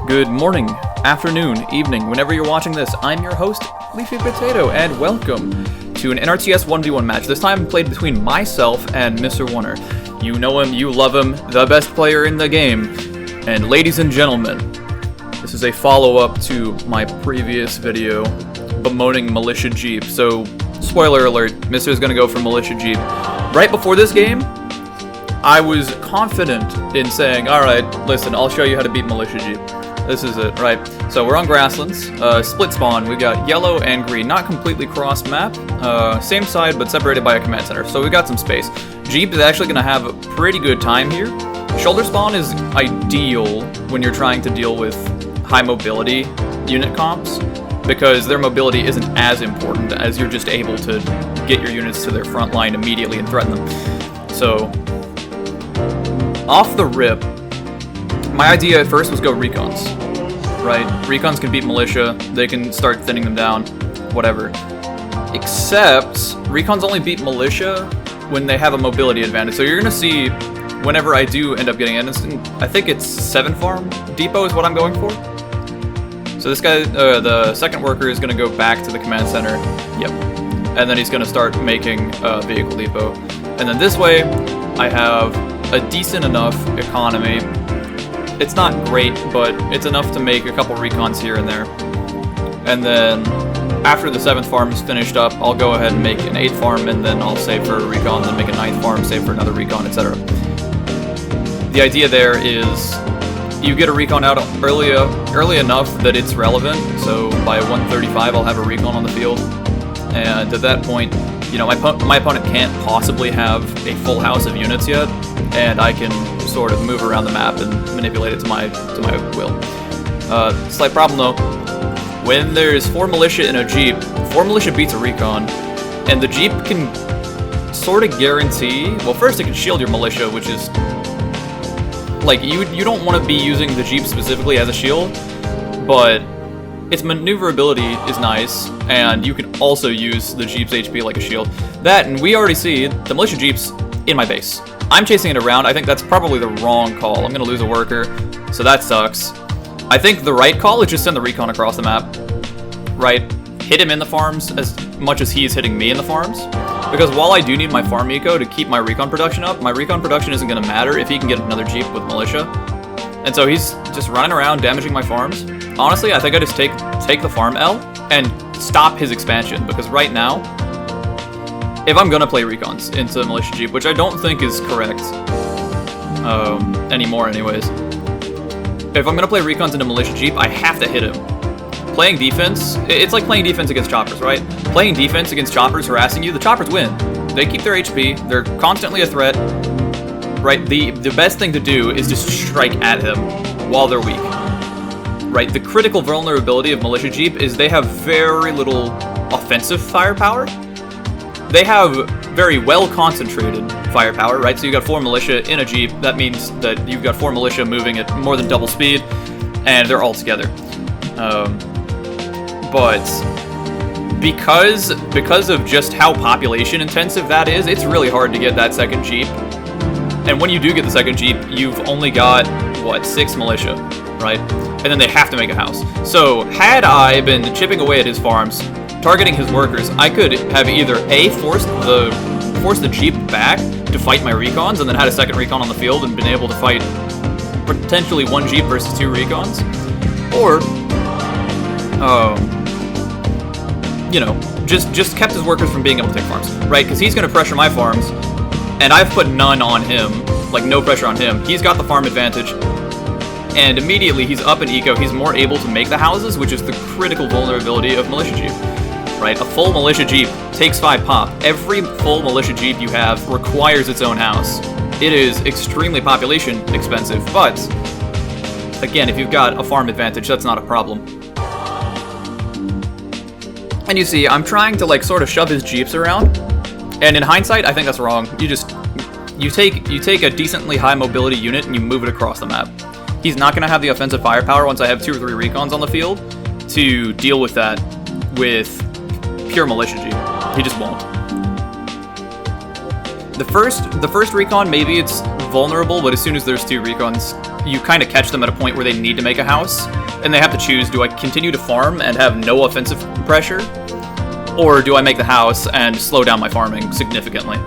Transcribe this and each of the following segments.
Good morning, afternoon, evening, whenever you're watching this. I'm your host, Leafy Potato, and welcome to an NRTS 1v1 match. This time played between myself and Mr. Warner. You know him, you love him, the best player in the game. And ladies and gentlemen, this is a follow-up to my previous video bemoaning Militia Jeep. So, spoiler alert, Mr. is gonna go for Militia Jeep. Right before this game, I was confident in saying, alright, listen, I'll show you how to beat Militia Jeep. This is it, right? So we're on grasslands, split spawn, we've got yellow and green, not completely cross map, same side but separated by a command center, so we got some space. Jeep is actually going to have a pretty good time here. Shoulder spawn is ideal when you're trying to deal with high mobility unit comps, because their mobility isn't as important as you're just able to get your units to their front line immediately and threaten them. So, off the rip, my idea at first was go recons, right? Recons can beat militia, they can start thinning them down, whatever. Except, recons only beat militia when they have a mobility advantage. So you're gonna see, whenever I do end up getting in, I think it's 7 farm depot is what I'm going for. So this guy, the second worker, is gonna go back to the command center, yep. And then he's gonna start making a vehicle depot. And then this way, I have a decent enough economy. It's not great, but it's enough to make a couple recons here and there. And then, after the 7th farm is finished up, I'll go ahead and make an 8th farm, and then I'll save for a recon, then make a 9th farm, save for another recon, etc. The idea there is, you get a recon out early enough that it's relevant, so by 135 I'll have a recon on the field. And at that point, you know, my opponent can't possibly have a full house of units yet, and I can sort of move around the map and manipulate it to my will. Slight problem though, when there's 4 militia in a Jeep, 4 militia beats a recon, and the Jeep can sort of guarantee, well, first it can shield your militia, which is, like, you don't want to be using the Jeep specifically as a shield, but its maneuverability is nice, and you can also use the Jeep's HP like a shield. That, and we already see the militia Jeep's in my base. I'm chasing it around. I think that's probably the wrong call. I'm gonna lose a worker, so that sucks. I think the right call is just send the recon across the map. Right? Hit him in the farms as much as he's hitting me in the farms. Because while I do need my farm eco to keep my recon production up, my recon production isn't gonna matter if he can get another Jeep with militia. And so he's just running around damaging my farms. Honestly, I think I just take the farm L and stop his expansion, because right now, if I'm gonna play recons into Militia Jeep, which I don't think is correct anymore anyways, if I'm gonna play recons into Militia Jeep, I have to hit him. Playing defense, it's like playing defense against choppers, right? Playing defense against choppers harassing you, the choppers win. They keep their HP, they're constantly a threat, right? The best thing to do is just strike at them while they're weak. Right, the critical vulnerability of Militia Jeep is they have very little offensive firepower. They have very well concentrated firepower, right? So you've got 4 militia in a Jeep. That means that you've got 4 militia moving at more than double speed, and they're all together. But because of just how population intensive that is, it's really hard to get that second Jeep. And when you do get the second Jeep, you've only got, what, 6 militia, right? And then they have to make a house. So, had I been chipping away at his farms, targeting his workers, I could have either A, forced the Jeep back to fight my recons, and then had a second recon on the field and been able to fight potentially 1 Jeep versus 2 recons, or, you know, just kept his workers from being able to take farms, right? Because he's going to pressure my farms, and I've put none on him, like no pressure on him. He's got the farm advantage, and immediately he's up in eco, he's more able to make the houses, which is the critical vulnerability of Militia Jeep, right? A full Militia Jeep takes 5 pop. Every full Militia Jeep you have requires its own house. It is extremely population expensive, but, again, if you've got a farm advantage, that's not a problem. And you see, I'm trying to, like, sort of shove his Jeeps around, and in hindsight, I think that's wrong. You take a decently high mobility unit and you move it across the map. He's not going to have the offensive firepower once I have 2 or 3 recons on the field to deal with that with pure Militia Jeep. He just won't. The first recon, maybe it's vulnerable, but as soon as there's 2 recons, you kind of catch them at a point where they need to make a house, and they have to choose, do I continue to farm and have no offensive pressure, or do I make the house and slow down my farming significantly?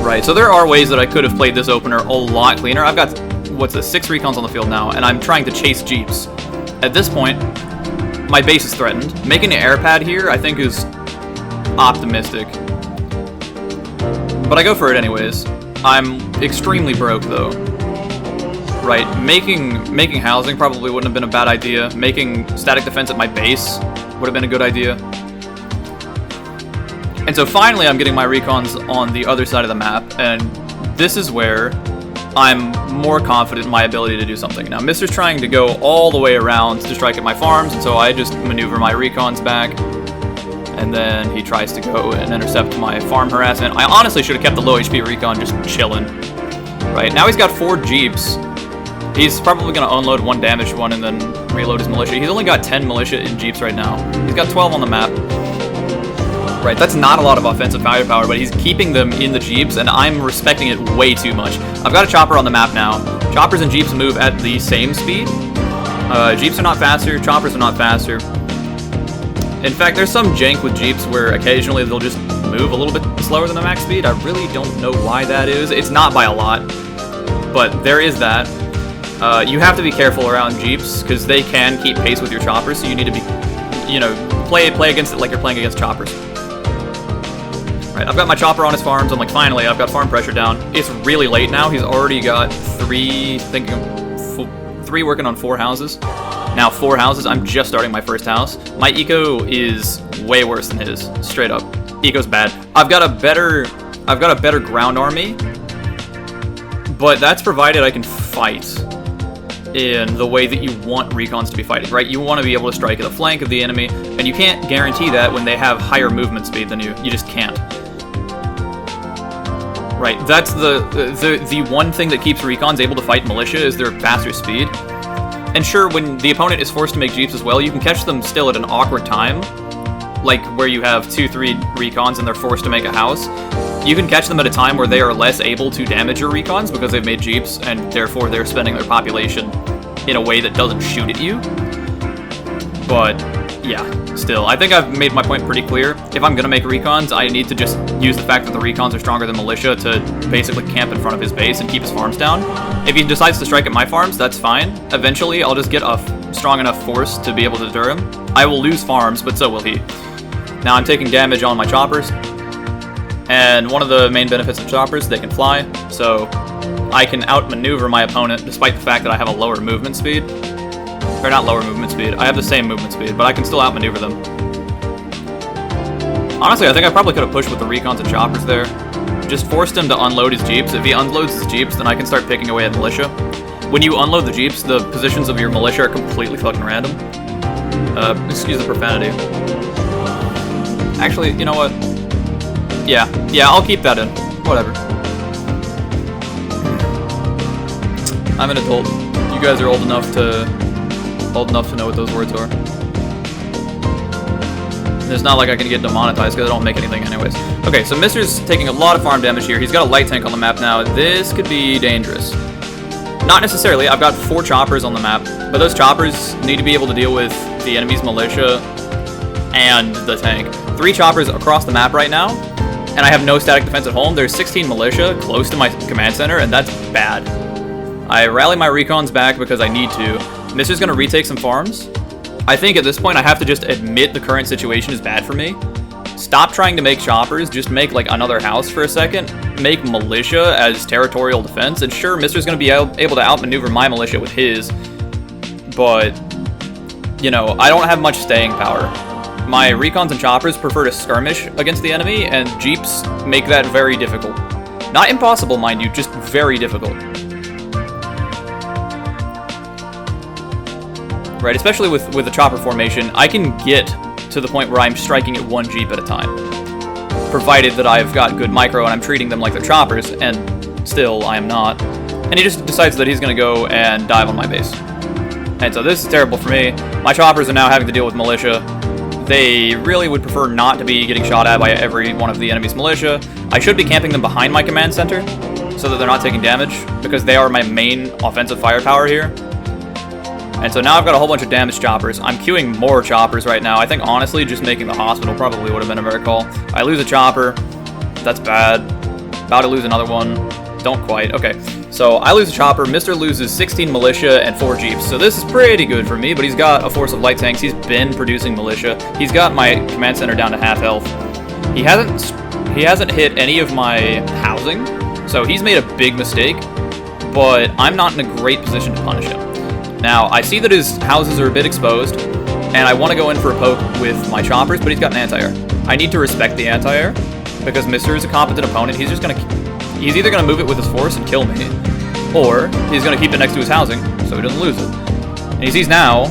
Right, so there are ways that I could have played this opener a lot cleaner. I've got, what's this, 6 recons on the field now, and I'm trying to chase Jeeps. At this point, my base is threatened. Making an air pad here, I think, is optimistic. But I go for it anyways. I'm extremely broke, though. Right, making housing probably wouldn't have been a bad idea. Making static defense at my base would have been a good idea. And so finally I'm getting my recons on the other side of the map, and this is where I'm more confident in my ability to do something. Now, Mr's trying to go all the way around to strike at my farms, and so I just maneuver my recons back, and then he tries to go and intercept my farm harassment. I honestly should have kept the low HP recon just chilling. Right, now he's got 4 Jeeps. He's probably going to unload 1 damaged one and then reload his militia. He's only got 10 militia in Jeeps right now. He's got 12 on the map. Right, that's not a lot of offensive firepower, but he's keeping them in the Jeeps, and I'm respecting it way too much. I've got a chopper on the map now. Choppers and Jeeps move at the same speed. Jeeps are not faster, choppers are not faster. In fact, there's some jank with Jeeps where occasionally they'll just move a little bit slower than the max speed. I really don't know why that is. It's not by a lot, but there is that. You have to be careful around Jeeps, because they can keep pace with your choppers, so you need to be, you know, play against it like you're playing against choppers. Right, I've got my chopper on his farms. I'm like, finally, I've got farm pressure down. It's really late now. He's already got 3 working on 4 houses. Now 4 houses. I'm just starting my first house. My eco is way worse than his. Straight up, eco's bad. I've got a better ground army, but that's provided I can fight in the way that you want recons to be fighting, right? You want to be able to strike at the flank of the enemy, and you can't guarantee that when they have higher movement speed than you. You just can't. Right, that's the one thing that keeps recons able to fight militia is their faster speed. And sure, when the opponent is forced to make Jeeps as well, you can catch them still at an awkward time, like where you have 2-3 recons and they're forced to make a house. You can catch them at a time where they are less able to damage your recons because they've made Jeeps, and therefore they're spending their population in a way that doesn't shoot at you. But yeah, still, I think I've made my point pretty clear. If I'm gonna make recons, I need to just use the fact that the recons are stronger than militia to basically camp in front of his base and keep his farms down. If he decides to strike at my farms, that's fine. Eventually, I'll just get a strong enough force to be able to deter him. I will lose farms, but so will he. Now I'm taking damage on my choppers, and one of the main benefits of choppers, they can fly, so I can outmaneuver my opponent despite the fact that I have a lower movement speed. Or not lower movement speed, I have the same movement speed, but I can still outmaneuver them. Honestly, I think I probably could have pushed with the recons and choppers there. Just forced him to unload his Jeeps. If he unloads his Jeeps, then I can start picking away at militia. When you unload the Jeeps, the positions of your militia are completely fucking random. Excuse the profanity. Actually, you know what? Yeah, I'll keep that in. Whatever. I'm an adult. You guys are old enough to know what those words are. It's not like I can get demonetized because I don't make anything anyways. Okay, so Mr's taking a lot of farm damage here. He's got a light tank on the map now. This could be dangerous. Not necessarily. I've got 4 choppers on the map, but those choppers need to be able to deal with the enemy's militia and the tank. 3 choppers across the map right now, and I have no static defense at home. There's 16 militia close to my command center, and that's bad. I rally my recons back because I need to. Mr's gonna retake some farms. I think at this point I have to just admit the current situation is bad for me. Stop trying to make choppers, just make like another house for a second. Make militia as territorial defense, and sure, Mr's gonna be able to outmaneuver my militia with his, but, you know, I don't have much staying power. My recons and choppers prefer to skirmish against the enemy, and Jeeps make that very difficult. Not impossible, mind you, just very difficult. Right, especially with the chopper formation, I can get to the point where I'm striking at 1 Jeep at a time, provided that I've got good micro and I'm treating them like they're choppers, and still I am not. And he just decides that he's going to go and dive on my base. And so this is terrible for me. My choppers are now having to deal with militia. They really would prefer not to be getting shot at by every one of the enemy's militia. I should be camping them behind my command center, so that they're not taking damage, because they are my main offensive firepower here. And so now I've got a whole bunch of damage choppers. I'm queuing more choppers right now. I think, honestly, just making the hospital probably would have been a better call. I lose a chopper. That's bad. About to lose another one. Don't quite. Okay. So I lose a chopper. Mr. loses 16 militia and 4 jeeps. So this is pretty good for me, but he's got a force of light tanks. He's been producing militia. He's got my command center down to half health. He hasn't hit any of my housing, so he's made a big mistake, but I'm not in a great position to punish him. Now, I see that his houses are a bit exposed, and I want to go in for a poke with my choppers, but he's got an anti-air. I need to respect the anti-air, because Mr. is a competent opponent. He's either going to move it with his force and kill me, or he's going to keep it next to his housing, so he doesn't lose it. And he sees now,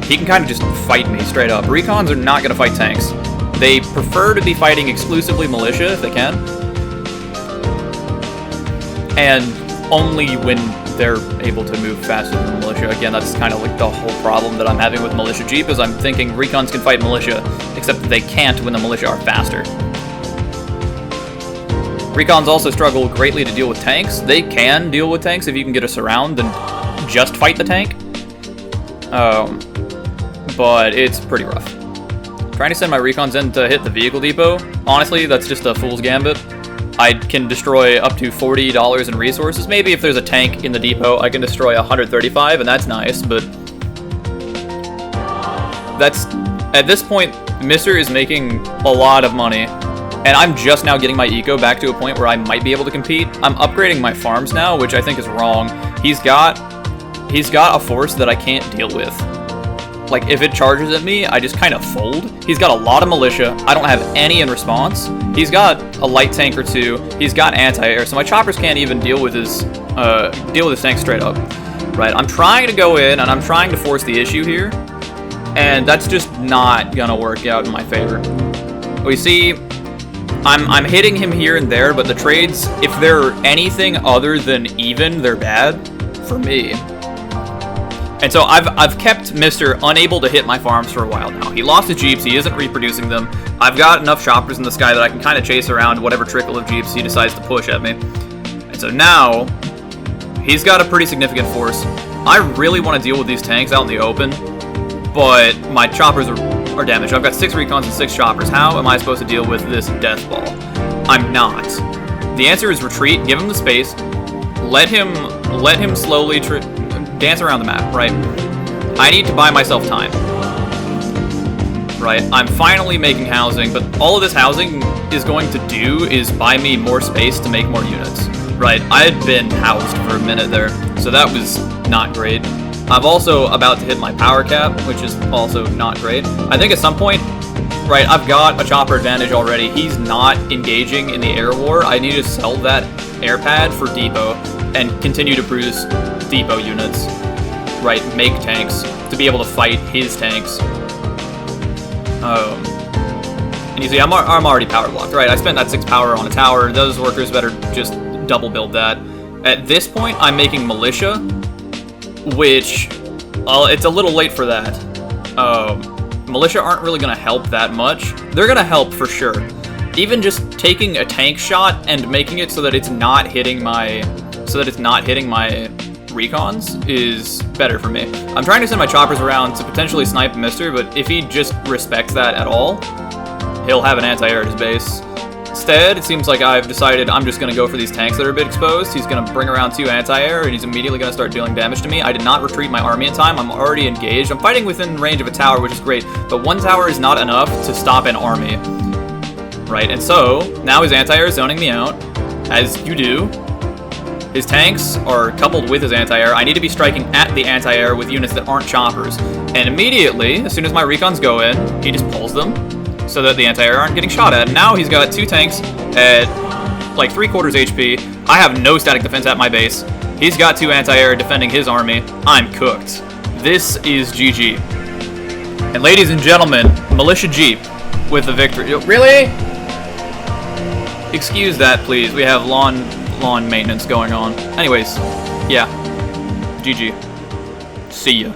he can kind of just fight me straight up. Recons are not going to fight tanks. They prefer to be fighting exclusively militia if they can, and only when they're able to move faster than militia. Again, that's kind of like the whole problem that I'm having with militia jeep, is I'm thinking recons can fight militia, except that they can't when the militia are faster. Recons also struggle greatly to deal with tanks. They can deal with tanks if you can get a surround and just fight the tank, but it's pretty rough. Trying to send my recons in to hit the vehicle depot, honestly, that's just a fool's gambit. I can destroy up to $40 in resources. Maybe if there's a tank in the depot, I can destroy 135, and that's nice, but that's, at this point, Mr. is making a lot of money, and I'm just now getting my eco back to a point where I might be able to compete. I'm upgrading my farms now, which I think is wrong. He's got a force that I can't deal with. Like, if it charges at me, I just kind of fold. He's got a lot of militia. I don't have any in response. He's got a light tank or 2. He's got anti-air, so my choppers can't even deal with his tank straight up. Right? I'm trying to go in, and I'm trying to force the issue here, and that's just not gonna work out in my favor. We see, I'm hitting him here and there, but the trades, if they're anything other than even, they're bad for me. And so I've kept Mr. unable to hit my farms for a while now. He lost his jeeps, he isn't reproducing them. I've got enough choppers in the sky that I can kind of chase around whatever trickle of jeeps he decides to push at me. And so now, he's got a pretty significant force. I really want to deal with these tanks out in the open, but my choppers are damaged. I've got 6 recons and 6 choppers. How am I supposed to deal with this death ball? I'm not. The answer is retreat, give him the space, let him slowly dance around the map, right? I need to buy myself time. Right? I'm finally making housing, but all of this housing is going to do is buy me more space to make more units. Right? I had been housed for a minute there, so that was not great. I'm also about to hit my power cap, which is also not great. I think at some point, right, I've got a chopper advantage already. He's not engaging in the air war. I need to sell that air pad for depot and continue to produce depot units, right, make tanks, to be able to fight his tanks. And you see, I'm already power blocked, right? I spent that 6 power on a tower. Those workers better just double build that. At this point, I'm making militia, which, it's a little late for that. Militia aren't really going to help that much. They're going to help for sure. Even just taking a tank shot and making it so that it's not hitting my recons is better for me. I'm trying to send my choppers around to potentially snipe Mr., but if he just respects that at all, he'll have an anti-air at his base. Instead, it seems like I've decided I'm just going to go for these tanks that are a bit exposed. He's going to bring around 2 anti-air, and he's immediately going to start dealing damage to me. I did not retreat my army in time. I'm already engaged. I'm fighting within range of a tower, which is great, but 1 tower is not enough to stop an army. Right, and so, now his anti-air is zoning me out, as you do. His tanks are coupled with his anti-air. I need to be striking at the anti-air with units that aren't choppers. And immediately, as soon as my recons go in, he just pulls them so that the anti-air aren't getting shot at. And now he's got 2 tanks at like 3/4 HP. I have no static defense at my base. He's got 2 anti-air defending his army. I'm cooked. This is GG. And ladies and gentlemen, Militia Jeep with the victory. Really? Excuse that, please. We have lawn maintenance going on. Anyways, yeah. GG. See ya.